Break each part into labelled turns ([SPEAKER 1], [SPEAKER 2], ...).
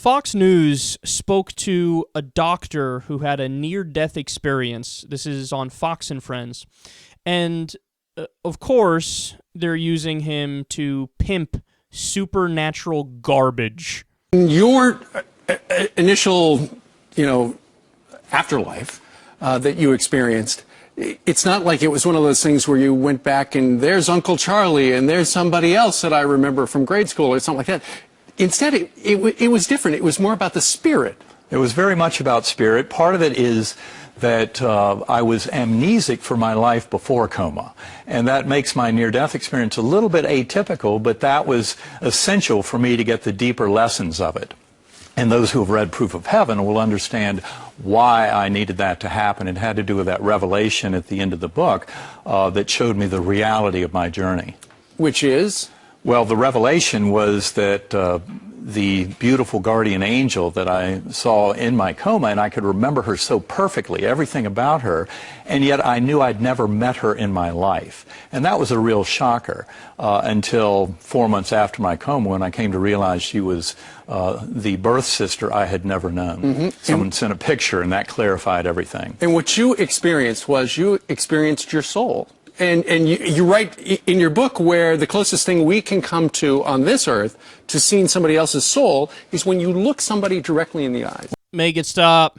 [SPEAKER 1] Fox News spoke to a doctor who had a near-death experience. This is on Fox and Friends. And, of course, they're using him to pimp supernatural garbage.
[SPEAKER 2] Your initial, afterlife that you experienced, it's not like it was one of those things where you went back and there's Uncle Charlie and there's somebody else that I remember from grade school or something like that. Instead, it was different. It was more about the spirit.
[SPEAKER 3] It was very much about spirit. Part of it is that I was amnesic for my life before coma, and that makes my near-death experience a little bit atypical, but that was essential for me to get the deeper lessons of it. And those who have read Proof of Heaven will understand why I needed that to happen. It had to do with that revelation at the end of the book that showed me the reality of my journey.
[SPEAKER 2] Which is?
[SPEAKER 3] Well, the revelation was that the beautiful guardian angel that I saw in my coma, and I could remember her so perfectly, everything about her, and yet I knew I'd never met her in my life. And that was a real shocker until 4 months after my coma, when I came to realize she was the birth sister I had never known. Mm-hmm. Someone sent a picture, and that clarified everything.
[SPEAKER 2] And what you experienced was you experienced your soul. And you write in your book where the closest thing we can come to on this earth to seeing somebody else's soul is when you look somebody directly in the eyes.
[SPEAKER 1] Make it stop.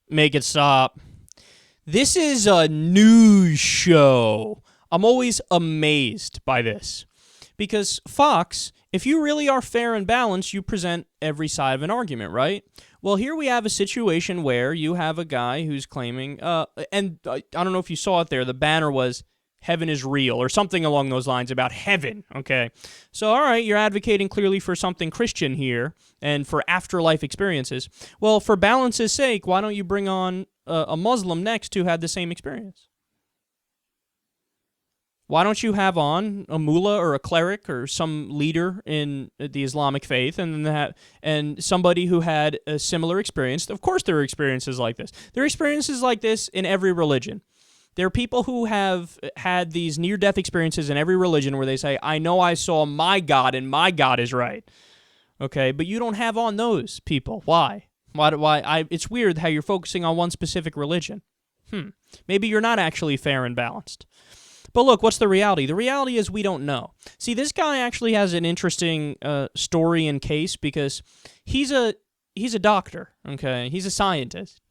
[SPEAKER 1] Make it stop. This is a news show. I'm always amazed by this. Because Fox, if you really are fair and balanced, you present every side of an argument, right? Well, here we have a situation where you have a guy who's claiming, and I don't know if you saw it there, the banner was, heaven is real, or something along those lines about heaven, okay? So, all right, you're advocating clearly for something Christian here, and for afterlife experiences. Well, for balance's sake, why don't you bring on a Muslim next who had the same experience? Why don't you have on a mullah or a cleric or some leader in the Islamic faith and somebody who had a similar experience? Of course there are experiences like this. There are experiences like this in every religion. There are people who have had these near-death experiences in every religion where they say, I know I saw my God and my God is right. Okay, but you don't have on those people. Why? It's weird how you're focusing on one specific religion. Maybe you're not actually fair and balanced. But look, what's the reality? The reality is we don't know. See, this guy actually has an interesting story and case because he's a doctor, okay? He's a scientist.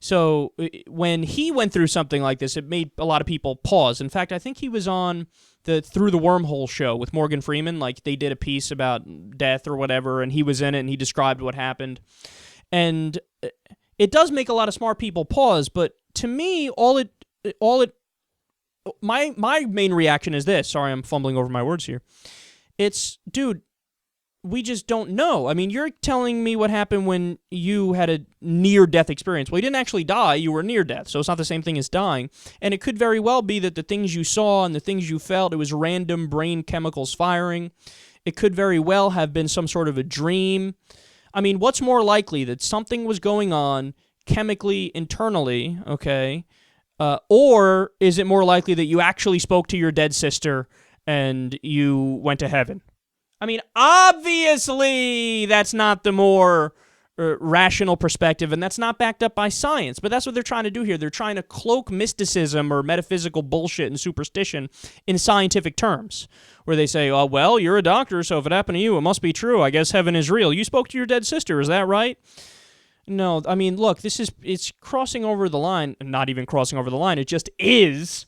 [SPEAKER 1] So when he went through something like this, it made a lot of people pause. In fact, I think he was on the Through the Wormhole show with Morgan Freeman. Like, they did a piece about death or whatever, and he was in it, and he described what happened. And it does make a lot of smart people pause, but to me, my main reaction is this. Sorry, I'm fumbling over my words here. It's, dude, we just don't know. I mean, you're telling me what happened when you had a near-death experience. Well, you didn't actually die. You were near death, so it's not the same thing as dying. And it could very well be that the things you saw and the things you felt, it was random brain chemicals firing. It could very well have been some sort of a dream. I mean, what's more likely, that something was going on chemically, internally, okay, or is it more likely that you actually spoke to your dead sister and you went to heaven? I mean, obviously, that's not the more rational perspective, and that's not backed up by science, but that's what they're trying to do here. They're trying to cloak mysticism or metaphysical bullshit and superstition in scientific terms, where they say, oh, well, you're a doctor, so if it happened to you, it must be true. I guess heaven is real. You spoke to your dead sister, is that right? No, I mean, look, it's crossing over the line, not even crossing over the line, it just is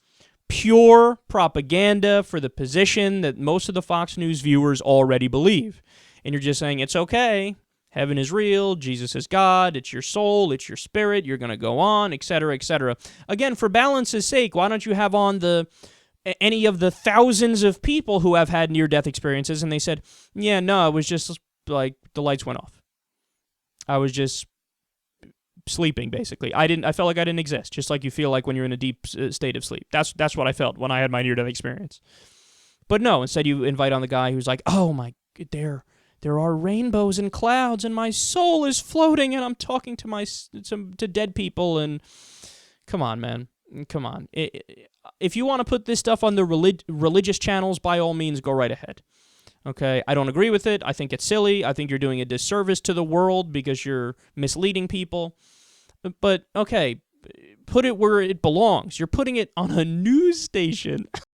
[SPEAKER 1] pure propaganda for the position that most of the Fox News viewers already believe. And you're just saying, it's okay, heaven is real, Jesus is God, it's your soul, it's your spirit, you're going to go on, etc., etc. Again, for balance's sake, why don't you have on any of the thousands of people who have had near-death experiences, and they said, yeah, no, it was just like the lights went off. I was just sleeping, basically. I felt like I didn't exist, just like you feel like when you're in a deep state of sleep. That's what I felt when I had my near-death experience. But no, instead you invite on the guy who's like, oh my, there are rainbows and clouds, and my soul is floating, and I'm talking to dead people, and come on, man. Come on. If you want to put this stuff on the religious channels, by all means, go right ahead. Okay, I don't agree with it. I think it's silly. I think you're doing a disservice to the world because you're misleading people. But, okay, put it where it belongs. You're putting it on a news station.